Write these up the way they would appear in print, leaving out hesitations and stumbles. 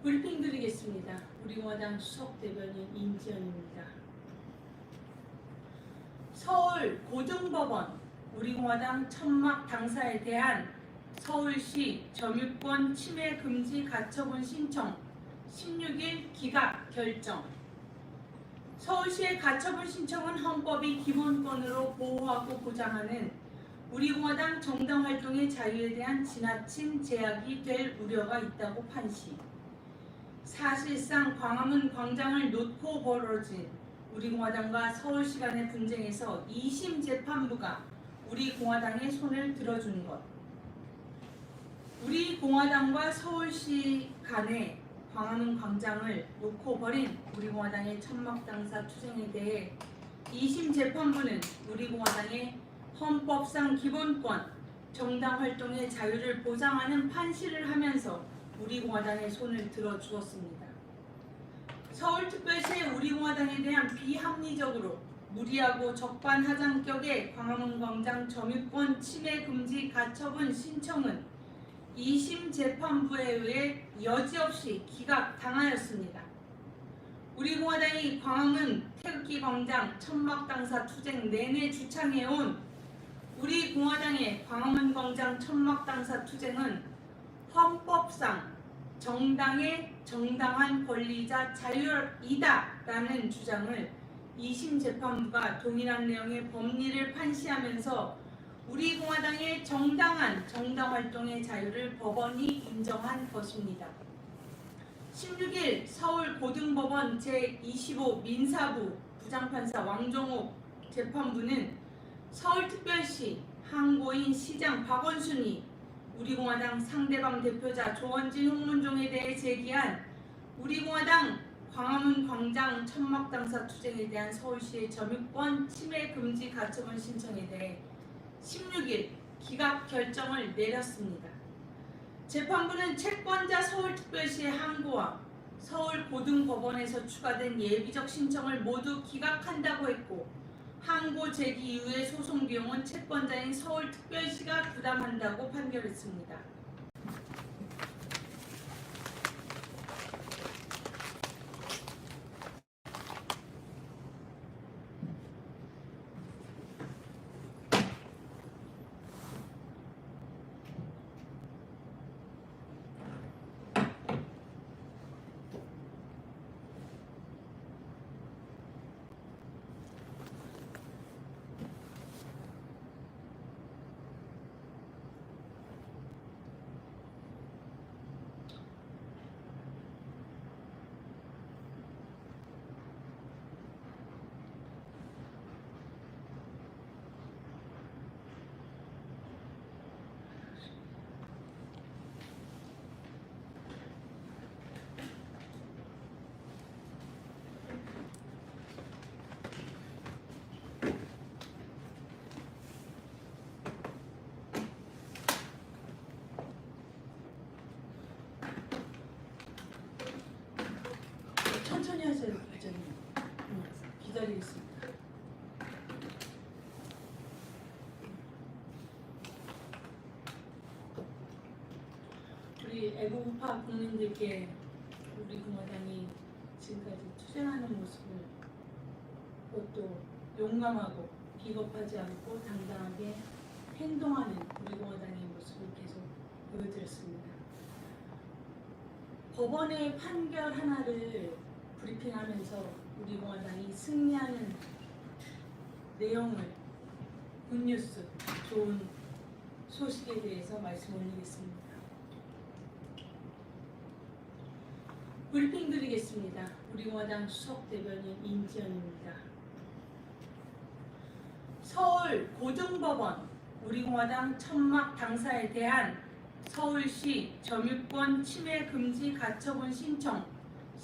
브리핑 드리겠습니다. 우리공화당 수석대변인 임지연입니다. 서울 고등법원 우리공화당 천막 당사에 대한 서울시 점유권 침해 금지 가처분 신청 16일 기각 결정. 서울시의 가처분 신청은 헌법이 기본권으로 보호하고 보장하는 우리공화당 정당활동의 자유에 대한 지나친 제약이 될 우려가 있다고 판시. 사실상 광화문 광장을 놓고 벌어진 우리공화당과 서울시 간의 분쟁에서 2심 재판부가 우리공화당의 손을 들어준 것. 우리공화당과 서울시 간의 광화문 광장을 놓고 벌인 우리공화당의 천막당사 투쟁에 대해 2심 재판부는 우리공화당의 헌법상 기본권, 정당활동의 자유를 보장하는 판시를 하면서 우리공화당의 손을 들어주었습니다. 서울특별시의 우리공화당에 대한 비합리적으로 무리하고 적반하장격의 광화문 광장 점유권 침해 금지 가처분 신청은 2심 재판부에 의해 여지없이 기각당하였습니다. 우리공화당이 광화문 태극기 광장 천막당사 투쟁 내내 주창해온 우리공화당의 광화문 광장 천막당사 투쟁은 헌법상 정당의 정당한 권리이자 자유이다라는 주장을 2심 재판부가 동일한 내용의 법리를 판시하면서 우리공화당의 정당한 정당활동의 자유를 법원이 인정한 것입니다. 16일 서울고등법원 제25 민사부 부장판사 왕종옥 재판부는 서울특별시 항고인 시장 박원순이 우리공화당 상대방 대표자 조원진 홍문종에 대해 제기한 우리공화당 광화문 광장 천막당사 투쟁에 대한 서울시의 점유권 침해 금지 가처분 신청에 대해 16일 기각 결정을 내렸습니다. 재판부는 채권자 서울특별시의 항고와 서울고등법원에서 추가된 예비적 신청을 모두 기각한다고 했고, 항고 제기 이후의 소송 비용은 채권자인 서울특별시가 부담한다고 판결했습니다. 천천히 하세요, 기자님. 기다리겠습니다. 우리 애국우파 국민들께 우리공화당이 지금까지 투쟁하는 모습을 그것도 용감하고 비겁하지 않고 당당하게 행동하는 우리공화당의 모습을 계속 보여드렸습니다. 법원의 판결 하나를 브리핑하면서 우리공화당이 승리하는 내용을 굿뉴스, 좋은 소식에 대해서 말씀 올리겠습니다. 브리핑 드리겠습니다. 우리공화당 수석대변인 임지연입니다. 서울 고등법원 우리공화당 천막 당사에 대한 서울시 점유권 침해 금지 가처분 신청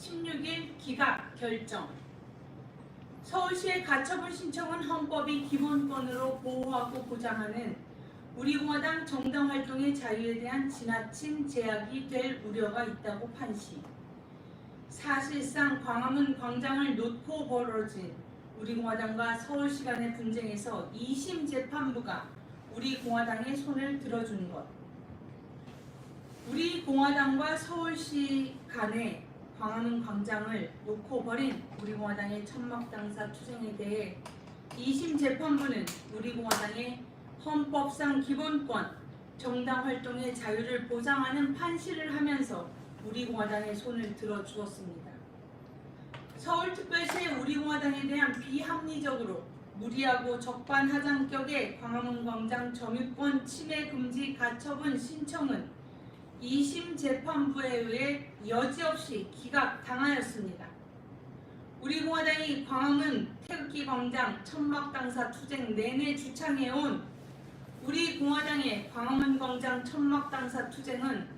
16일 기각 결정. 서울시의 가처분 신청은 헌법이 기본권으로 보호하고 보장하는 우리공화당 정당활동의 자유에 대한 지나친 제약이 될 우려가 있다고 판시. 사실상 광화문 광장을 놓고 벌어진 우리공화당과 서울시 간의 분쟁에서 2심 재판부가 우리공화당의 손을 들어준 것. 우리 공화당과 서울시 간에 광화문 광장을 놓고 벌인 우리 공화당의 천막당사 투쟁에 대해 2심 재판부는 우리 공화당의 헌법상 기본권, 정당 활동의 자유를 보장하는 판시를 하면서 우리 공화당의 손을 들어주었습니다. 서울특별시의 우리 공화당에 대한 비합리적으로 무리하고 적반하장격의 광화문 광장 점유권 침해 금지 가처분 신청은 2심 재판부에 의해 여지없이 기각당하였습니다. 우리 공화당이 광화문 태극기 광장 천막당사 투쟁 내내 주창해온 우리 공화당의 광화문 광장 천막당사 투쟁은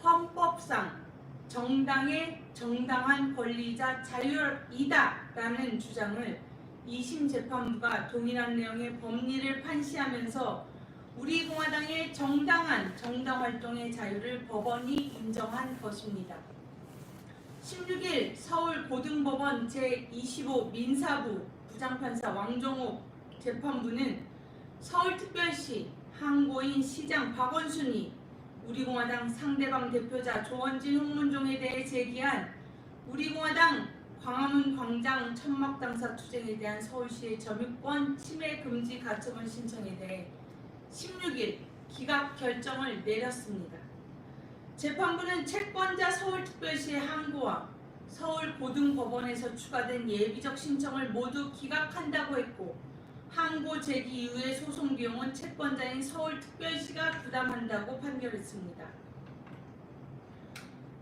헌법상 정당의 정당한 권리이자 자유이다라는 주장을 2심 재판부가 동일한 내용의 법리를 판시하면서 우리 공화당의 정당한 정당활동의 자유를 법원이 인정한 것입니다. 16일 서울고등법원 제25 민사부 부장판사 왕종옥 재판부는 서울특별시 항고인 시장 박원순이 우리 공화당 상대방 대표자 조원진 홍문종에 대해 제기한 우리 공화당 광화문 광장 천막당사 투쟁에 대한 서울시의 점유권 침해 금지 가처분 신청에 대해 16일 기각 결정을 내렸습니다. 재판부는 채권자 서울특별시의 항고와 서울고등법원에서 추가된 예비적 신청을 모두 기각한다고 했고 항고 제기 이후의 소송 비용은 채권자인 서울특별시가 부담한다고 판결했습니다.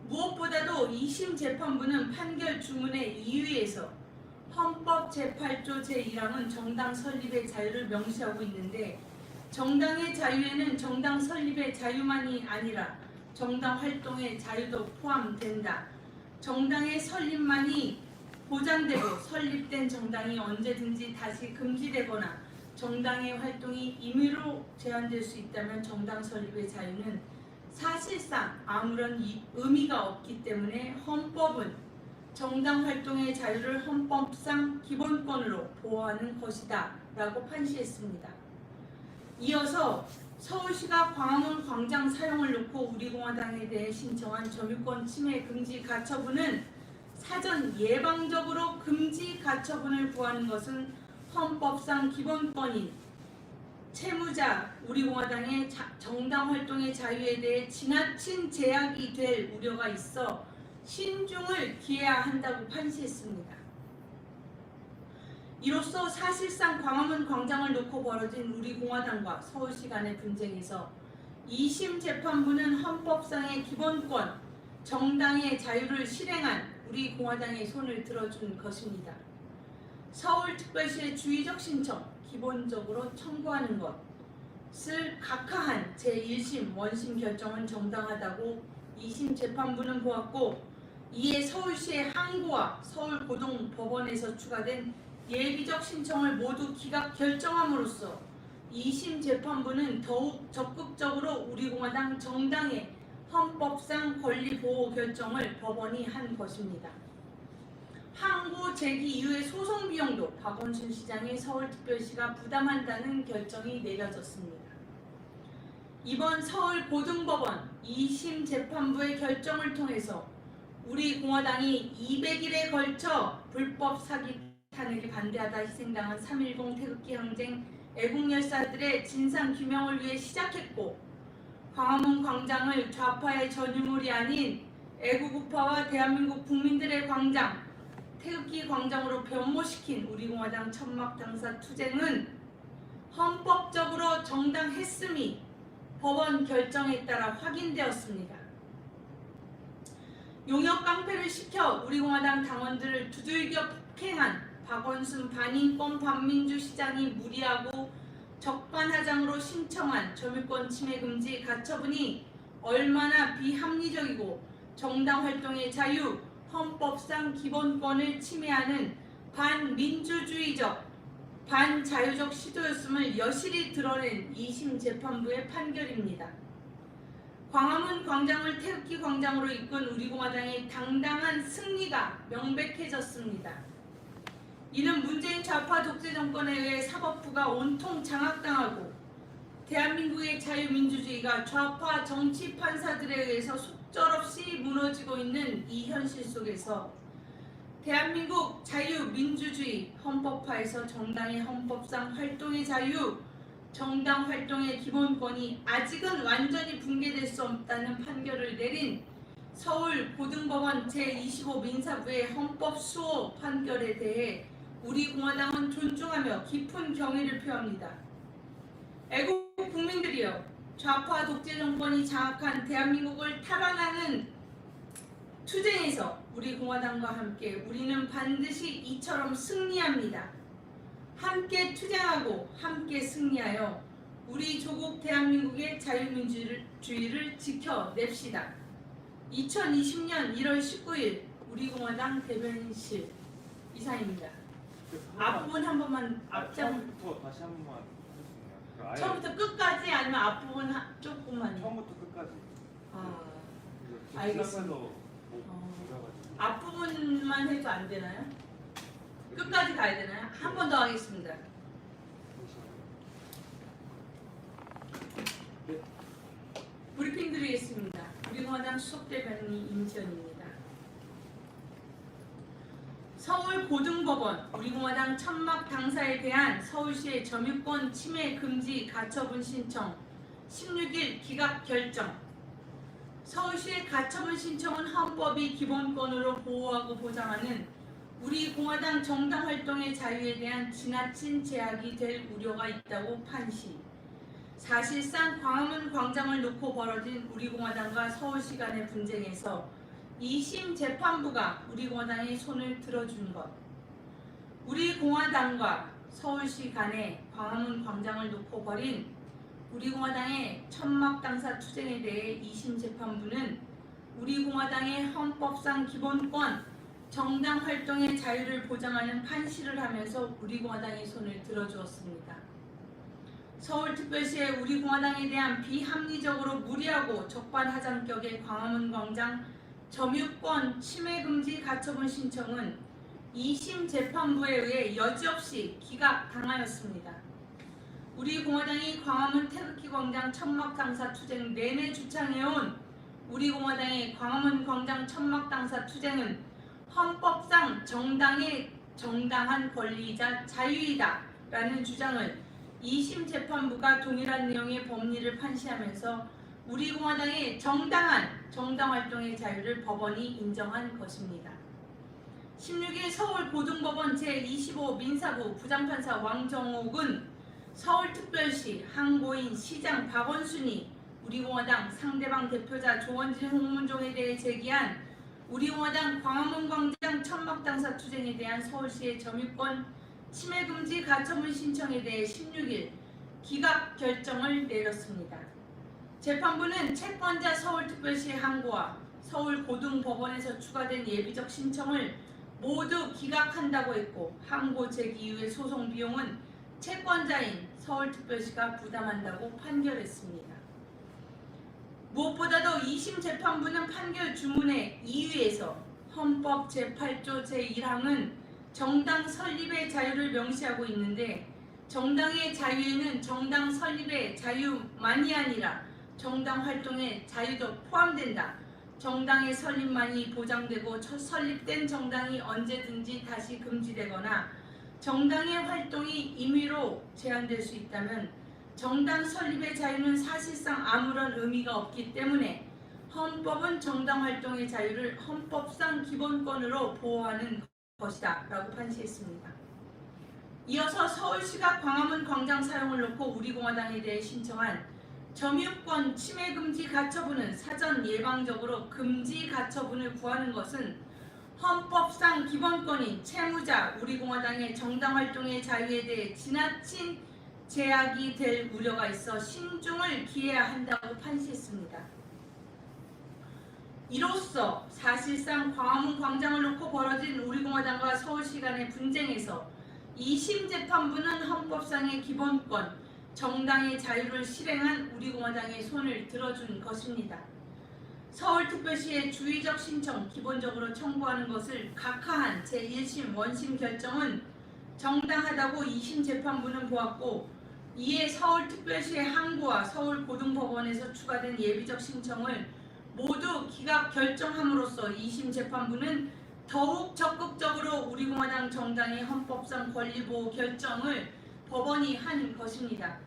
무엇보다도 2심 재판부는 판결 주문의 2위에서 헌법 제8조 제1항은 정당 설립의 자유를 명시하고 있는데 정당의 자유에는 정당 설립의 자유만이 아니라 정당 활동의 자유도 포함된다. 정당의 설립만이 보장되고 설립된 정당이 언제든지 다시 금지되거나 정당의 활동이 임의로 제한될 수 있다면 정당 설립의 자유는 사실상 아무런 의미가 없기 때문에 헌법은 정당 활동의 자유를 헌법상 기본권으로 보호하는 것이다 라고 판시했습니다. 이어서 서울시가 광화문 광장 사용을 놓고 우리 공화당에 대해 신청한 점유권 침해 금지 가처분은 사전 예방적으로 금지 가처분을 구하는 것은 헌법상 기본권인 채무자 우리 공화당의 정당 활동의 자유에 대해 지나친 제약이 될 우려가 있어 신중을 기해야 한다고 판시했습니다. 이로써 사실상 광화문 광장을 놓고 벌어진 우리 공화당과 서울시 간의 분쟁에서 2심 재판부는 헌법상의 기본권, 정당의 자유를 실행한 우리 공화당의 손을 들어준 것입니다. 서울특별시의 주의적 신청, 기본적으로 청구하는 것을 각하한 제1심 원심 결정은 정당하다고 2심 재판부는 보았고 이에 서울시의 항고와 서울고등법원에서 추가된 예비적 신청을 모두 기각 결정함으로써 2심 재판부는 더욱 적극적으로 우리 공화당 정당의 헌법상 권리 보호 결정을 법원이 한 것입니다. 항고 제기 이후의 소송 비용도 박원순 시장의 서울특별시가 부담한다는 결정이 내려졌습니다. 이번 서울고등법원 2심 재판부의 결정을 통해서 우리 공화당이 200일에 걸쳐 불법 사기 탄핵에 반대하다 희생당한 3.10 태극기 항쟁 애국열사들의 진상규명을 위해 시작했고 광화문 광장을 좌파의 전유물이 아닌 애국우파와 대한민국 국민들의 광장, 태극기 광장으로 변모시킨 우리 공화당 천막당사 투쟁은 헌법적으로 정당했음이 법원 결정에 따라 확인되었습니다. 용역 깡패를 시켜 우리 공화당 당원들을 두들겨 폭행한 박원순 반인권 반민주 시장이 무리하고 적반하장으로 신청한 점유권 침해 금지 가처분이 얼마나 비합리적이고 정당 활동의 자유, 헌법상 기본권을 침해하는 반민주주의적, 반자유적 시도였음을 여실히 드러낸 2심 재판부의 판결입니다. 광화문 광장을 태극기 광장으로 이끈 우리 공화당의 당당한 승리가 명백해졌습니다. 이는 문재인 좌파 독재 정권에 의해 사법부가 온통 장악당하고 대한민국의 자유민주주의가 좌파 정치 판사들에 의해서 속절없이 무너지고 있는 이 현실 속에서 대한민국 자유민주주의 헌법화에서 정당의 헌법상 활동의 자유, 정당 활동의 기본권이 아직은 완전히 붕괴될 수 없다는 판결을 내린 서울고등법원 제25 민사부의 헌법수호 판결에 대해 우리 공화당은 존중하며 깊은 경의를 표합니다. 애국 국민들이여, 좌파 독재 정권이 장악한 대한민국을 탈환하는 투쟁에서 우리 공화당과 함께 우리는 반드시 이처럼 승리합니다. 함께 투쟁하고 함께 승리하여 우리 조국 대한민국의 자유민주주의를 지켜냅시다. 2020년 1월 19일 우리 공화당 대변인실 이상입니다. 앞부분 한 번만 처음부터 다시 한 번만 해주세요. 아예 처음부터 끝까지 아니면 앞부분 조금만. 처음부터 끝까지. 알겠습니다. 몰라가지고. 앞부분만 해도 안 되나요? 끝까지 가야 되나요? 한 번 더 하겠습니다. 네. 브리핑 드리겠습니다. 우리 공화당 수석대변인 임지연입니다. 서울고등법원 우리 공화당 천막 당사에 대한 서울시의 점유권 침해 금지 가처분 신청 16일 기각 결정. 서울시의 가처분 신청은 헌법이 기본권으로 보호하고 보장하는 우리 공화당 정당 활동의 자유에 대한 지나친 제약이 될 우려가 있다고 판시. 사실상 광화문 광장을 놓고 벌어진 우리 공화당과 서울시 간의 분쟁에서 2심 재판부가 우리 공화당의 손을 들어준 것. 우리 공화당과 서울시 간의 광화문 광장을 놓고 벌인 우리 공화당의 천막 당사 투쟁에 대해 2심 재판부는 우리 공화당의 헌법상 기본권, 정당 활동의 자유를 보장하는 판시를 하면서 우리 공화당의 손을 들어주었습니다. 서울특별시의 우리 공화당에 대한 비합리적으로 무리하고 적반하장격의 광화문 광장 점유권 침해금지 가처분 신청은 2심 재판부에 의해 여지없이 기각당하였습니다. 우리 공화당이 광화문 태극기 광장 천막 당사 투쟁 내내 주창해온 우리 공화당의 광화문 광장 천막 당사 투쟁은 헌법상 정당의 정당한 권리이자 자유이다 라는 주장을 2심 재판부가 동일한 내용의 법리를 판시하면서 우리 공화당의 정당한 정당활동의 자유를 법원이 인정한 것입니다. 16일 서울고등법원 제25 민사부 부장판사 왕정옥은 서울특별시 항고인 시장 박원순이 우리 공화당 상대방 대표자 조원진 홍문종에 대해 제기한 우리 공화당 광화문 광장 천막당사 투쟁에 대한 서울시의 점유권 침해금지 가처분 신청에 대해 16일 기각 결정을 내렸습니다. 재판부는 채권자 서울특별시 항고와 서울고등법원에서 추가된 예비적 신청을 모두 기각한다고 했고, 항고 제기 이후의 소송 비용은 채권자인 서울특별시가 부담한다고 판결했습니다. 무엇보다도 2심 재판부는 판결 주문의 2위에서 헌법 제8조 제1항은 정당 설립의 자유를 명시하고 있는데, 정당의 자유에는 정당 설립의 자유만이 아니라 정당 활동의 자유도 포함된다. 정당의 설립만이 보장되고 설립된 정당이 언제든지 다시 금지되거나 정당의 활동이 임의로 제한될 수 있다면 정당 설립의 자유는 사실상 아무런 의미가 없기 때문에 헌법은 정당 활동의 자유를 헌법상 기본권으로 보호하는 것이다 라고 판시했습니다. 이어서 서울시가 광화문 광장 사용을 놓고 우리공화당에 대해 신청한 점유권 침해금지 가처분은 사전 예방적으로 금지 가처분을 구하는 것은 헌법상 기본권인 채무자 우리공화당의 정당활동의 자유에 대해 지나친 제약이 될 우려가 있어 신중을 기해야 한다고 판시했습니다. 이로써 사실상 광화문 광장을 놓고 벌어진 우리공화당과 서울시 간의 분쟁에서 2심 재판부는 헌법상의 기본권, 정당의 자유를 실행한 우리공화당의 손을 들어준 것입니다. 서울특별시의 주의적 신청 기본적으로 청구하는 것을 각하한 제1심 원심 결정은 정당하다고 2심 재판부는 보았고, 이에 서울특별시의 항구와 서울고등법원에서 추가된 예비적 신청을 모두 기각 결정함으로써 2심 재판부는 더욱 적극적으로 우리공화당 정당의 헌법상 권리보호 결정을 법원이 한 것입니다.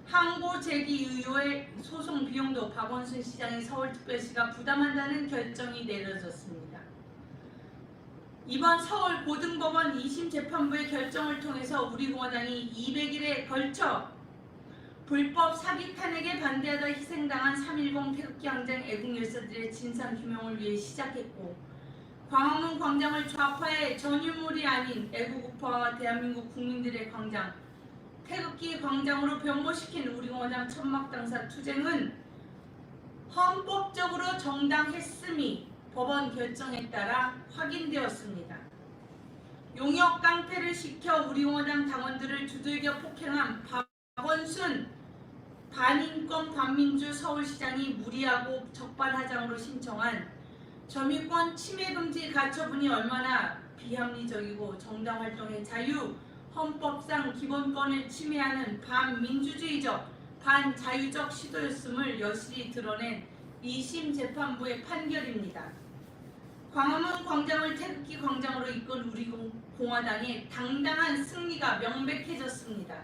항고 제기 이후의 소송 비용도 박원순 시장이 서울특별시가 부담한다는 결정이 내려졌습니다. 이번 서울고등법원 2심 재판부의 결정을 통해서 우리공화당이 200일에 걸쳐 불법 사기 탄핵에 반대하다 희생당한 3.10 태극기 항쟁 애국 열사들의 진상규명을 위해 시작했고, 광화문 광장을 좌파의 전유물이 아닌 애국 우파와 대한민국 국민들의 광장, 태극기 광장으로 변모시킨 우리공화당 천막당사 투쟁은 헌법적으로 정당했음이 법원 결정에 따라 확인되었습니다. 용역 깡패를 시켜 우리공화당 당원들을 두들겨 폭행한 박원순 반인권 반민주 서울시장이 무리하고 적반하장으로 신청한 점유권 침해금지 가처분이 얼마나 비합리적이고 정당활동의 자유, 헌법상 기본권을 침해하는 반민주주의적, 반자유적 시도였음을 여실히 드러낸 2심 재판부의 판결입니다. 광화문 광장을 태극기 광장으로 이끈 우리공화당의 당당한 승리가 명백해졌습니다.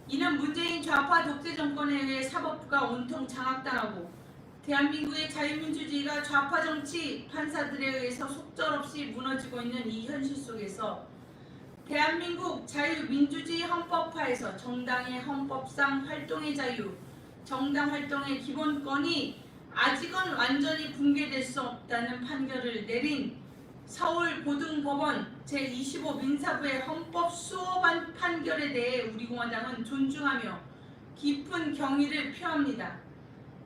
이는 문재인 좌파 독재 정권에 의해 사법부가 온통 장악당하고 대한민국의 자유민주주의가 좌파 정치 판사들에 의해서 속절없이 무너지고 있는 이 현실 속에서 대한민국 자유민주주의 헌법화에서 정당의 헌법상 활동의 자유, 정당 활동의 기본권이 아직은 완전히 붕괴될 수 없다는 판결을 내린 서울고등법원 제25 민사부의 헌법 수호 판결에 대해 우리공화당은 존중하며 깊은 경의를 표합니다.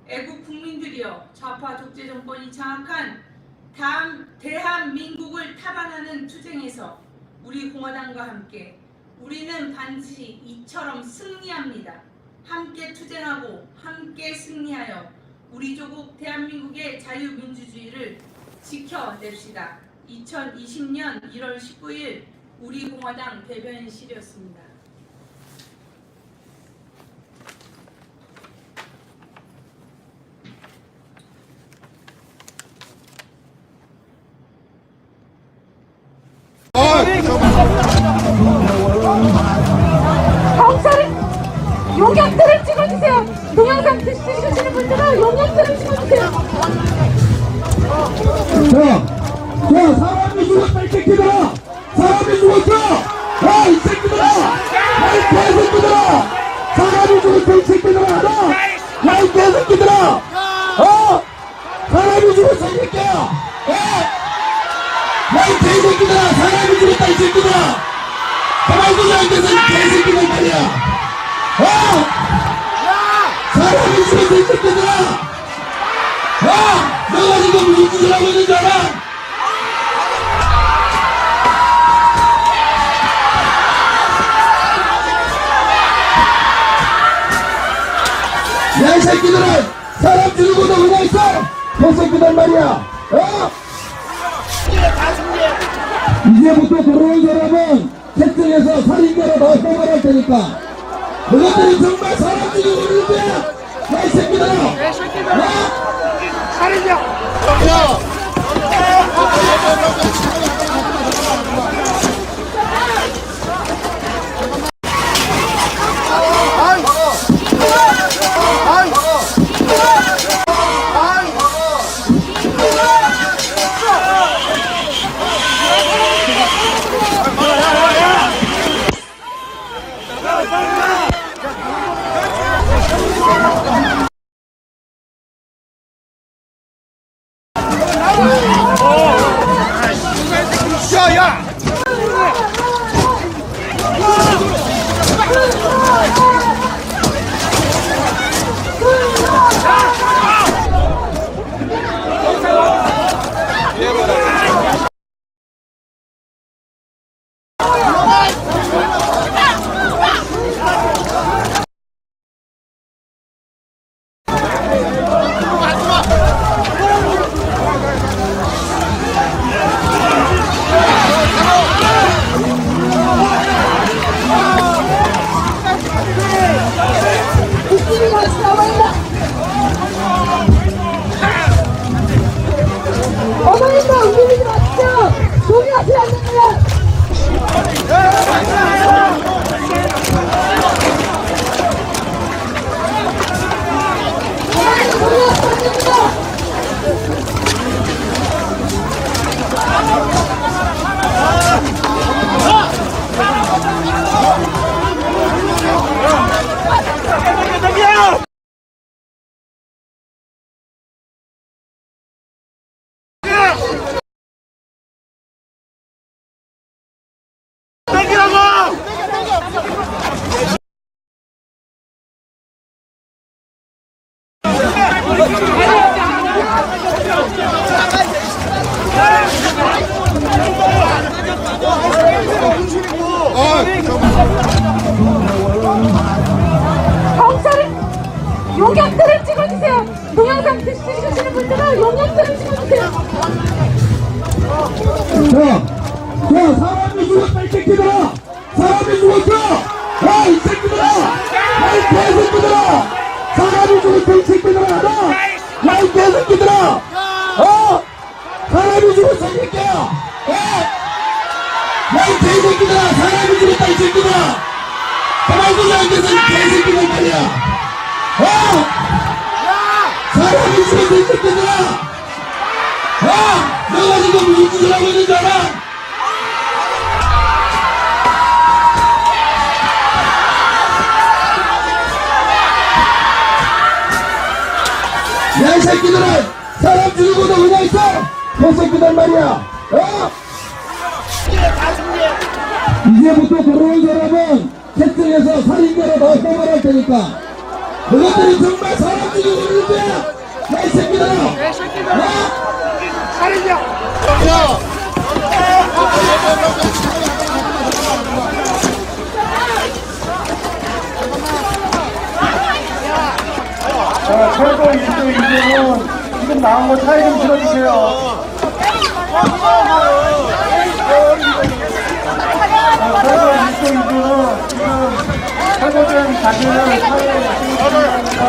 애국 국민들이여, 좌파 독재 정권이 장악한 대한민국을 탈환하는 투쟁에서 우리 공화당과 함께 우리는 반드시 이처럼 승리합니다. 함께 투쟁하고 함께 승리하여 우리 조국 대한민국의 자유민주주의를 지켜냅시다. 2020년 1월 19일 우리공화당 대변인실이었습니다. 경찰은 용역들을 찍어주세요. 동영상 찍으시는 분들은 용역들을 찍어주세요. 자, 사람이 죽었다, 이 새끼들아! 사람이 죽었어! 야, 이 새끼들아! 야, 이 개새끼들아! 사람이 죽었다, 이 새끼들아! 야, 이 개새끼들아! 사람이 죽었어, 이 새끼야! 야, 이 개새끼들아! 사람이 죽었다, 이 새끼들아! 가만히 두지 않겠어, 이 개새끼들 말이야! 사람이 죽었어, 이 새끼들아! 너가 지금 무슨 짓을 하고 있는 줄 알아? 야, 이 새끼들은 사람 죽이고도 그냥 있어! 개새끼들 말이야! 이제부터 들어온 사람은 채팅에서 살인자로 다 뽑아낼 테니까 그것들이 정말 사람 죽이고 있는 거야! 야, 이 새끼들아! 살인자! 국민과 움직이지 마십시오. 동의하지 않습니다. 경찰은 용역들을 찍어주세요. 동영상 찍으시는 분들은 용역들을 찍어주세요. 자, 사람이 죽었다, 이 새끼들아! 사람이 죽었어! 야, 이 새끼들아! 야, 이 개새끼들아! 사람이 죽었다, 이 새끼들아! 야, 이 개새끼들아! 사람이 죽었어, 이 새끼야! 야, 이 개새끼들아! 사람이 죽었다, 이 새끼들아! 가만히 두지 않겠어, 이 개새끼들 말이야! 사람이 죽었어, 이 새끼들아! 내가 지금 무슨 짓을 하고 있는 줄 알아? 야, 이 새끼들은 사람 죽이고도 그냥 있어! 개새끼들 말이야! 이제부터 들어온 사람은 채팅에서 살인자로 더 뽑아낼 테니까 그것들이 정말 사람 죽이고 있는 거야! 야, 이 새끼들아! 자, 철거 1조 2조는 지금 나온 거 차이 좀 들어주세요. 철거 1조 2조는 지금 철거된 자기는 사회에 있으니까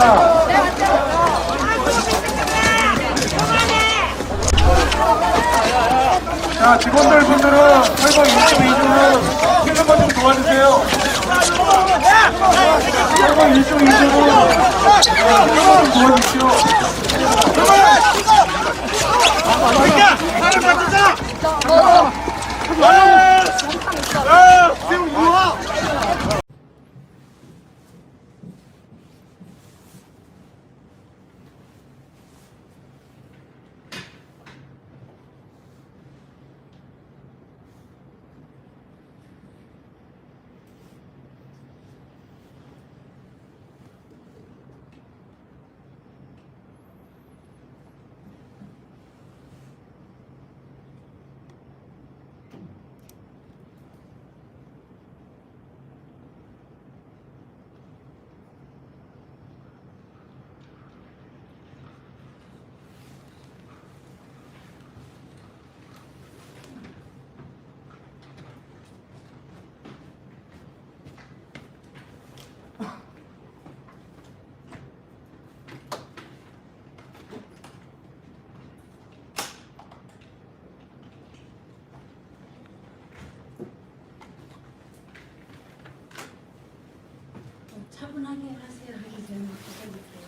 자, 직원들 분들은 철거 1조 2조는 퇴근 거좀 도와주세요. 철거 1조 2조는 좀 도와주십시오. 차분하게 하세요. 하기 전에 부탁드릴게요.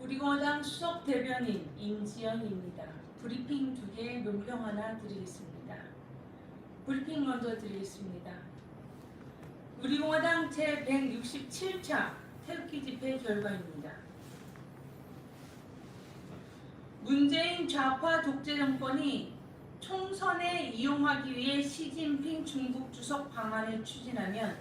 우리공화당 수석 대변인 임지연입니다. 브리핑 2개, 논평 하나 드리겠습니다. 브리핑 먼저 드리겠습니다. 우리공화당 제167차 태극기 집회 결과입니다. 문재인 좌파 독재 정권이 총선에 이용하기 위해 시진핑 중국 주석 방안을 추진하면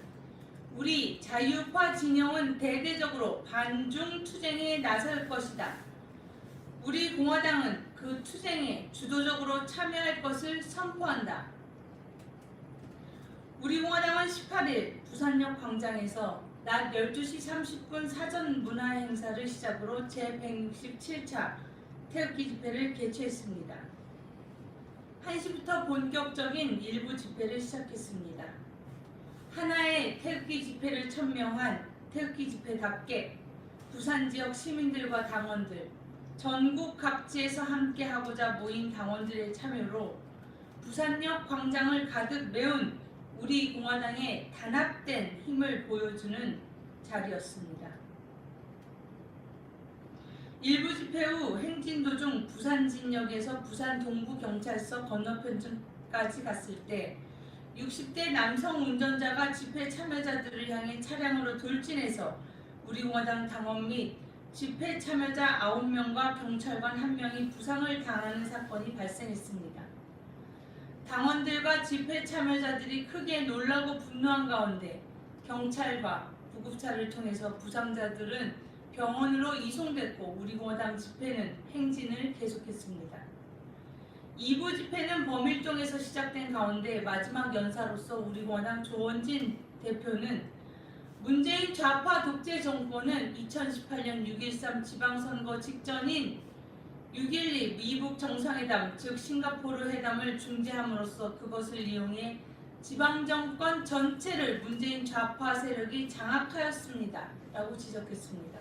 우리 자유파 진영은 대대적으로 반중 투쟁에 나설 것이다. 우리 공화당은 그 투쟁에 주도적으로 참여할 것을 선포한다. 우리 공화당은 18일 부산역 광장에서 낮 12시 30분 사전 문화 행사를 시작으로 제167차 태극기 집회를 개최했습니다. 1시부터 본격적인 일부 집회를 시작했습니다. 하나의 태극기 집회를 천명한 태극기 집회답게 부산 지역 시민들과 당원들, 전국 각지에서 함께하고자 모인 당원들의 참여로 부산역 광장을 가득 메운 우리 공화당의 단합된 힘을 보여주는 자리였습니다. 일부 집회 후 행진 도중 부산진역에서 부산 동부경찰서 건너편까지 갔을 때 60대 남성 운전자가 집회 참여자들을 향해 차량으로 돌진해서 우리공화당 당원 및 집회 참여자 9명과 경찰관 1명이 부상을 당하는 사건이 발생했습니다. 당원들과 집회 참여자들이 크게 놀라고 분노한 가운데 경찰과 구급차를 통해서 부상자들은 병원으로 이송됐고 우리공화당 집회는 행진을 계속했습니다. 2부 집회는 범일동에서 시작된 가운데 마지막 연사로서 우리공화당 조원진 대표는 문재인 좌파 독재 정권은 2018년 6.13 지방선거 직전인 6.12 미북 정상회담 즉 싱가포르 회담을 중재함으로써 그것을 이용해 지방정권 전체를 문재인 좌파 세력이 장악하였습니다. 라고 지적했습니다.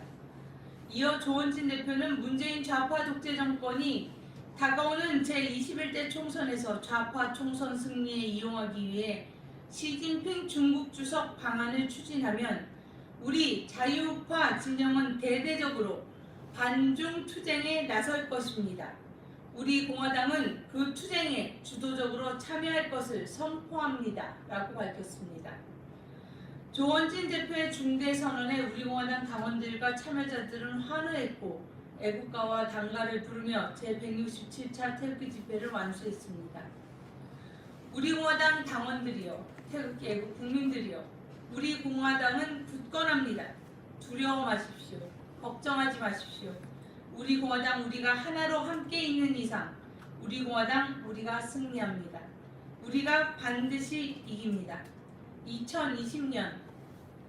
이어 조원진 대표는 문재인 좌파 독재 정권이 다가오는 제21대 총선에서 좌파 총선 승리에 이용하기 위해 시진핑 중국 주석 방안을 추진하면 우리 자유파 진영은 대대적으로 반중 투쟁에 나설 것입니다. 우리 공화당은 그 투쟁에 주도적으로 참여할 것을 선포합니다. 라고 밝혔습니다. 조원진 대표의 중대 선언에 우리공화당 당원들과 참여자들은 환호했고 애국가와 당가를 부르며 제167차 태극기 집회를 완수했습니다. 우리공화당 당원들이여, 태극기 애국 국민들이여, 우리 공화당은 굳건합니다. 두려워 마십시오. 걱정하지 마십시오. 우리 공화당 우리가 하나로 함께 있는 이상 우리 공화당 우리가 승리합니다. 우리가 반드시 이깁니다. 2020년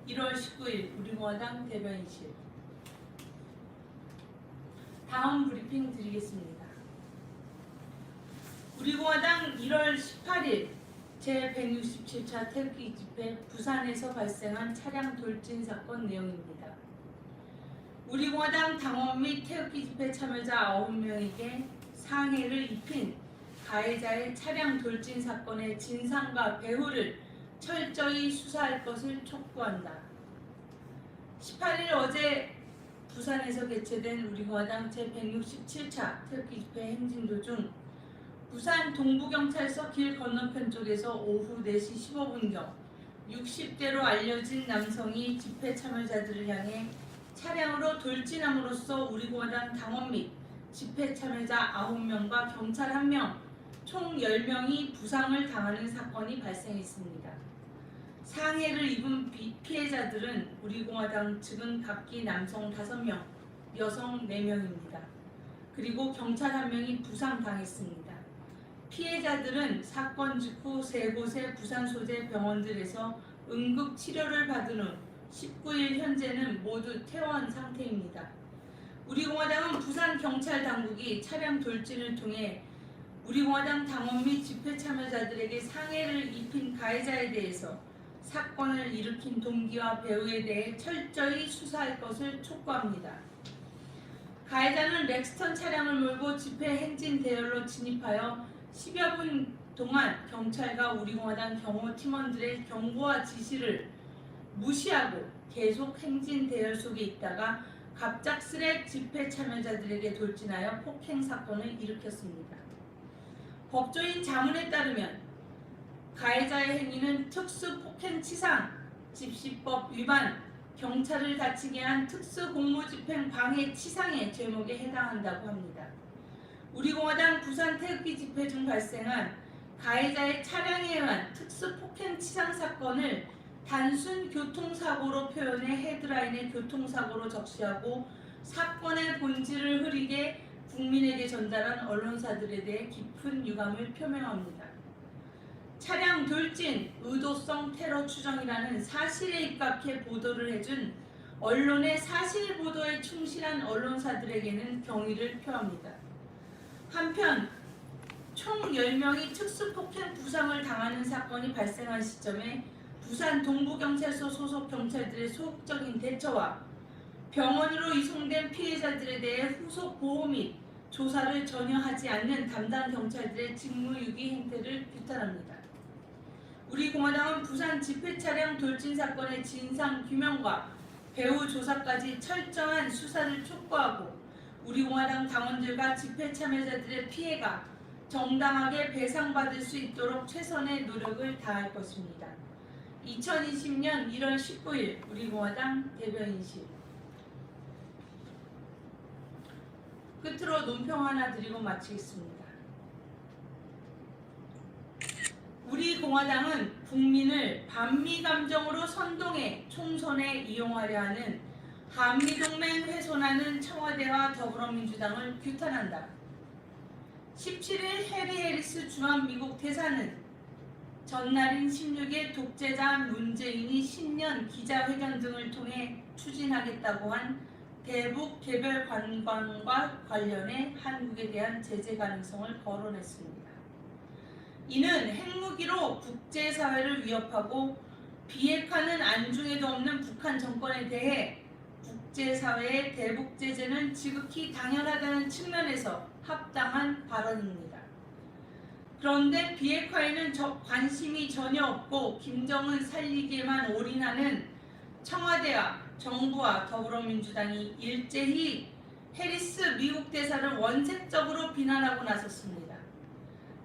1월 19일 우리공화당 대변인실. 다음 브리핑 드리겠습니다. 우리공화당 1월 18일 제167차 태극기 집회 부산에서 발생한 차량 돌진 사건 내용입니다. 우리공화당 당원 및 태극기 집회 참여자 9명에게 상해를 입힌 가해자의 차량 돌진 사건의 진상과 배후를 철저히 수사할 것을 촉구한다. 18일 어제 부산에서 개최된 우리공화당 제167차 태극기 집회 행진 도중 부산 동부경찰서 길 건너편 쪽에서 오후 4시 15분경 60대로 알려진 남성이 집회 참여자들을 향해 차량으로 돌진함으로써 우리공화당 당원 및 집회 참여자 9명과 경찰 1명, 총 10명이 부상을 당하는 사건이 발생했습니다. 상해를 입은 피해자들은 우리공화당 측은 각기 남성 5명, 여성 4명입니다. 그리고 경찰 1명이 부상당했습니다. 피해자들은 사건 직후 3곳의 부산 소재 병원들에서 응급 치료를 받은 후 19일 현재는 모두 퇴원 상태입니다. 우리공화당은 부산 경찰 당국이 차량 돌진을 통해 우리공화당 당원 및 집회 참여자들에게 상해를 입힌 가해자에 대해서 사건을 일으킨 동기와 배후에 대해 철저히 수사할 것을 촉구합니다. 가해자는 렉스턴 차량을 몰고 집회 행진 대열로 진입하여 10여 분 동안 경찰과 우리공화당 경호 팀원들의 경고와 지시를 무시하고 계속 행진 대열 속에 있다가 갑작스레 집회 참여자들에게 돌진하여 폭행 사건을 일으켰습니다. 법조인 자문에 따르면 가해자의 행위는 특수 폭행치상 집시법 위반, 경찰을 다치게 한 특수공무집행 방해 치상의 죄목에 해당한다고 합니다. 우리공화당 부산 태극기 집회 중 발생한 가해자의 차량에 의한 특수폭행 치상 사건을 단순 교통사고로 표현해 헤드라인에 교통사고로 적시하고 사건의 본질을 흐리게 국민에게 전달한 언론사들에 대해 깊은 유감을 표명합니다. 차량 돌진, 의도성 테러 추정이라는 사실에 입각해 보도를 해준 언론의 사실 보도에 충실한 언론사들에게는 경의를 표합니다. 한편 총 10명이 특수폭행 부상을 당하는 사건이 발생한 시점에 부산 동부경찰서 소속 경찰들의 소극적인 대처와 병원으로 이송된 피해자들에 대해 후속 보호 및 조사를 전혀 하지 않는 담당 경찰들의 직무유기 행태를 규탄합니다. 우리공화당은 부산 집회 차량 돌진 사건의 진상 규명과 배후 조사까지 철저한 수사를 촉구하고 우리공화당 당원들과 집회 참여자들의 피해가 정당하게 배상받을 수 있도록 최선의 노력을 다할 것입니다. 2020년 1월 19일 우리공화당 대변인실. 끝으로 논평 하나 드리고 마치겠습니다. 우리공화당은 국민을 반미 감정으로 선동해 총선에 이용하려 하는 한미동맹 훼손하는 청와대와 더불어민주당을 규탄한다. 17일 해리 해리스 주한미국 대사는 전날인 16일 독재자 문재인이 신년 기자회견 등을 통해 추진하겠다고 한 대북 개별 관광과 관련해 한국에 대한 제재 가능성을 거론했습니다. 이는 핵무기로 국제사회를 위협하고 비핵화는 안중에도 없는 북한 정권에 대해 국제사회의 대북 제재는 지극히 당연하다는 측면에서 합당한 발언입니다. 그런데 비핵화에는 관심이 전혀 없고 김정은 살리기에만 올인하는 청와대와 정부와 더불어민주당이 일제히 해리스 미국 대사를 원색적으로 비난하고 나섰습니다.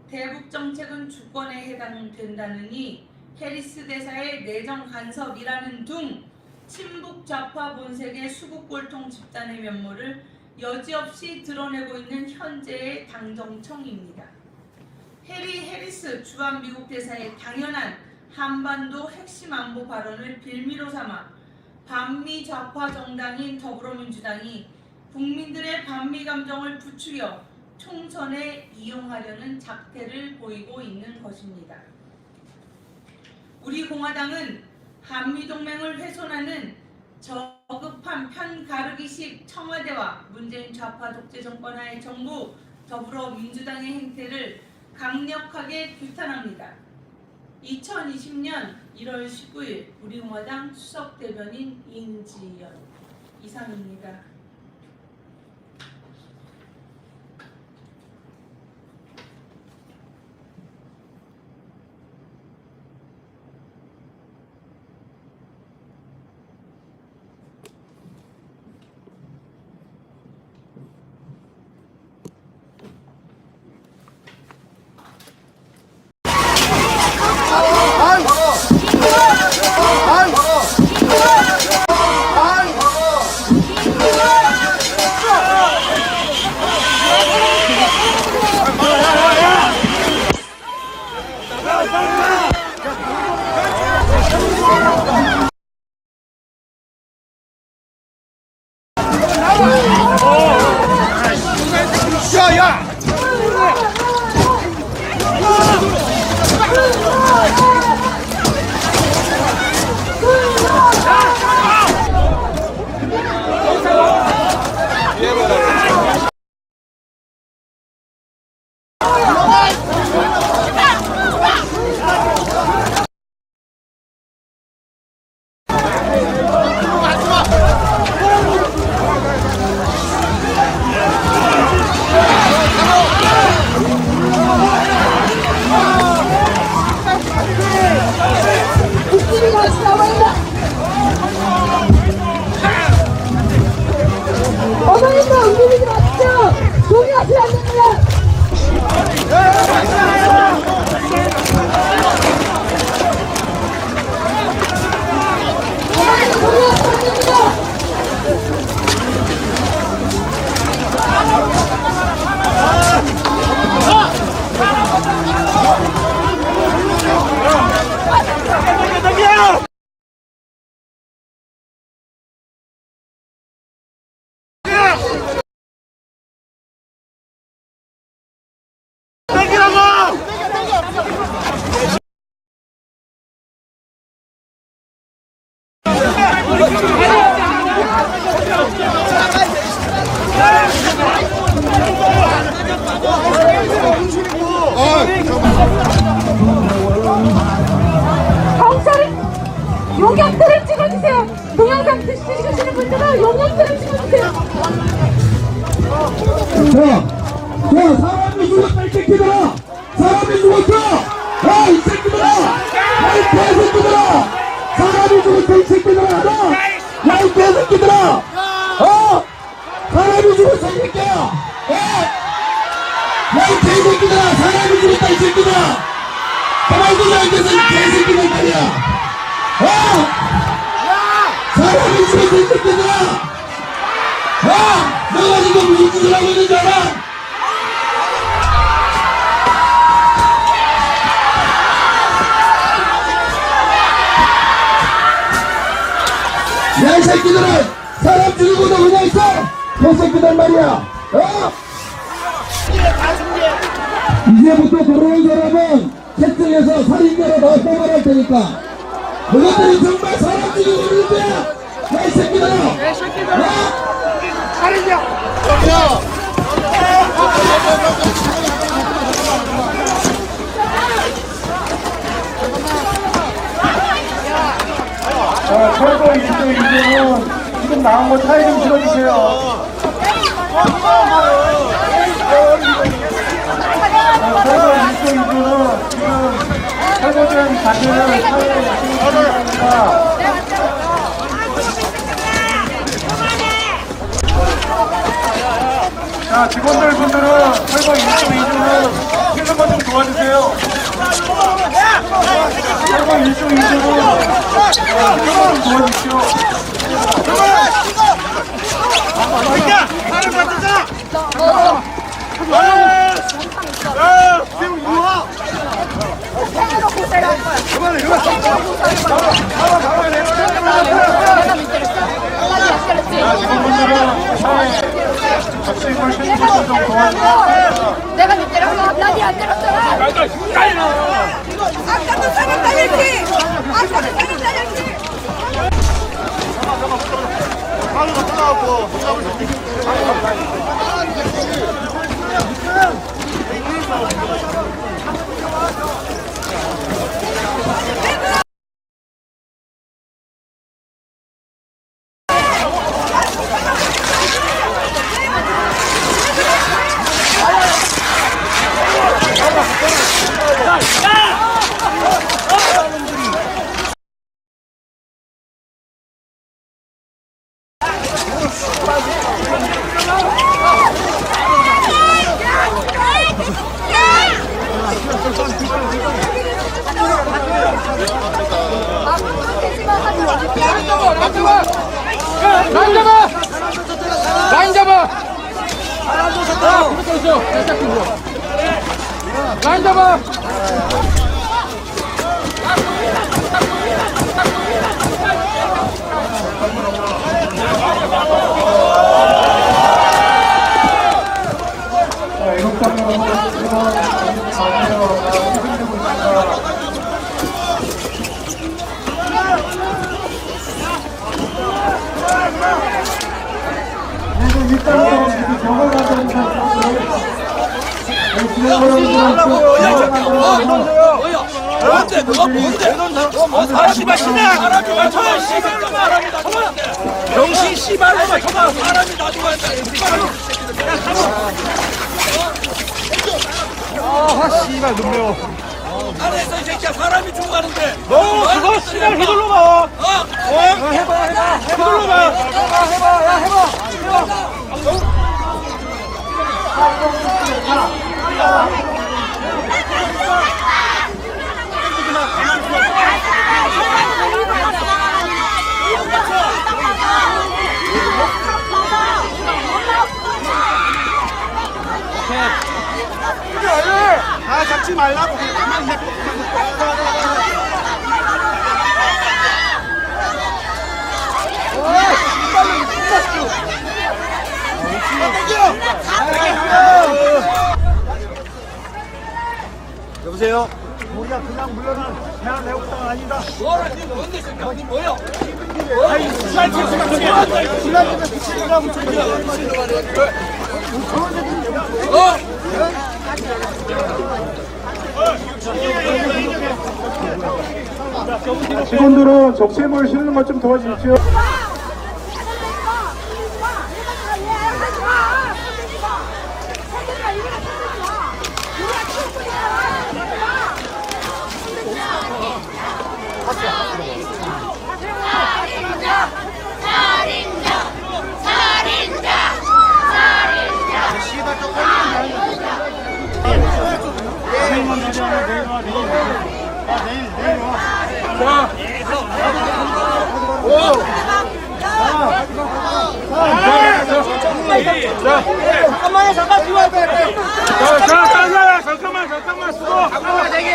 대북 정책은 주권에 해당된다느니 해리스 대사의 내정 간섭이라는 둥 친북 좌파 본색의 수국골통 집단의 면모를 여지없이 드러내고 있는 현재의 당정청입니다. 해리 해리스 주한미국 대사의 당연한 한반도 핵심 안보 발언을 빌미로 삼아 반미 좌파 정당인 더불어민주당이 국민들의 반미 감정을 부추겨 총선에 이용하려는 작태를 보이고 있는 것입니다. 우리 공화당은 한미동맹을 훼손하는 저급한 편가르기식 청와대와 문재인 좌파 독재 정권 하의 정부 더불어민주당의 행태를 강력하게 규탄합니다. 2020년 1월 19일 우리공화당 수석대변인 인지연 이상입니다. 경찰은 용역들을 찍어주세요. 동영상 찍으시는 분들은 용역들을 찍어주세요. 자, 사람이 죽었다, 이 새끼들아! 사람이 죽었어! 야, 이 새끼들아! 야, 이 개새끼들아! 사람이 죽었다, 이 새끼들아! 야, 이 개새끼들아! 사람이 죽었어, 이 새끼야! 야, 이 개새끼들아! 사람이 죽었다, 이 새끼들아! 가만히 두지 않겠어, 이 개새끼들 말이야! 사람이 죽었어, 이 새끼들아! 너가 지금 무슨 짓을 하고 있는 줄 알아? 야, 이 새끼들은 사람 죽이고도 그냥 있어! 개새끼들 말이야! 이제부터 들어온 사람은 채팅에서 살인자로 다 뽑아낼 테니까 너희들이 정말 사람 죽이고 있는 거야! 야, 이 새끼들아! 철거 1조 2조는 지금 나온 거 차이 좀 실어주세요. 철거 1조 2조는 지금 철거된 자재를 사회에 약속했습니다. 자, 직원들 분들은 철거 1조 2조는 퇴근 좀 도와주세요. 철거 1조 2조는 퇴근 좀 도와주십시오. 직원분들은 사회에 적시임을 실시해서 좀 도와주세요. 내가 니 때렸어. 나니 안 때렸잖아. 아까도 사람 날렸지. 아까도 사람 날렸지. 라인 잡아! 라인 잡아! 뭔데 그거 뭔데? 사람이 씨발 사람이 맞춰 씨발놈아 병신 씨발놈아 저거 사람이 놔두고 한다. 씨발 눈 매워. 안에서 이 새끼야 사람이 죽어가는데 너 그거 씨발 휘둘러 봐. 해봐. 휘둘러 봐. 해봐. 아, 잡지 말라고. 여보세요? 우리가 그냥 물러난 대한 애국당 아니다. 뭐라 니 뭔데 새끼야 니 뭐야? 아이, 지난 집에 미친놈하고 저기. 직원들은 적재물 실는 것 좀 도와주십시오. 잠깐만요, 잠깐 들어와야 돼. 잠깐만, 수고. 잠깐만, 대기.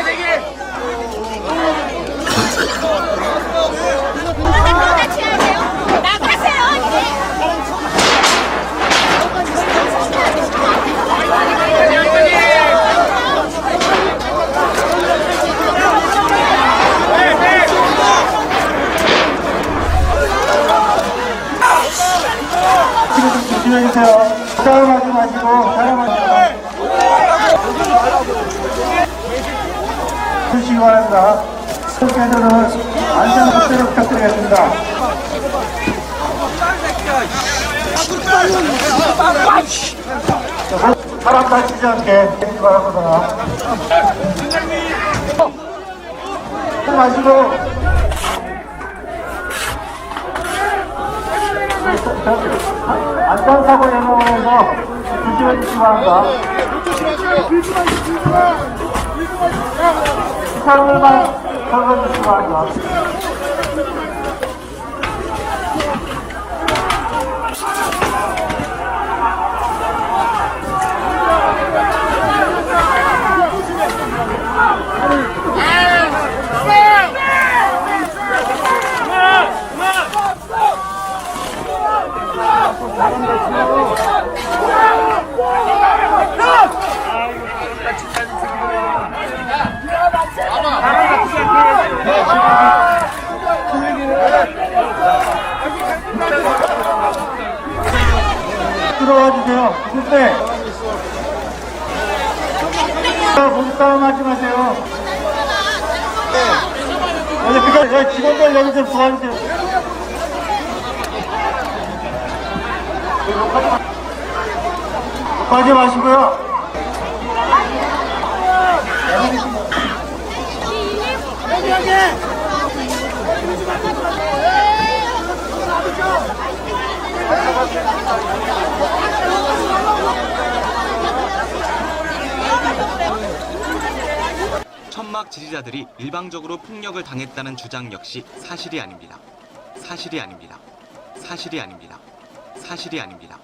조심해주세요. 싸움하지 마시고 사람하지 주시기 바랍니다. 국회에서는 안전 확대를 부탁드리겠습니다. 사람 다치지 않게 해주시기 바랍니다. 하지 마시고 안전사고 예방에서 조심해 주시기 바랍니다. 시설물만 설거해 주시기 바랍니다. 들어와 주세요. 그때 몸싸움 하지 마세요. 여기 직원들 여기 좀 도와주세요. 욕하지 마시고요. 천막 지지자들이 일방적으로 폭력을 당했다는 주장 역시 사실이 아닙니다. 사실이 아닙니다. 사실이 아닙니다. 사실이 아닙니다.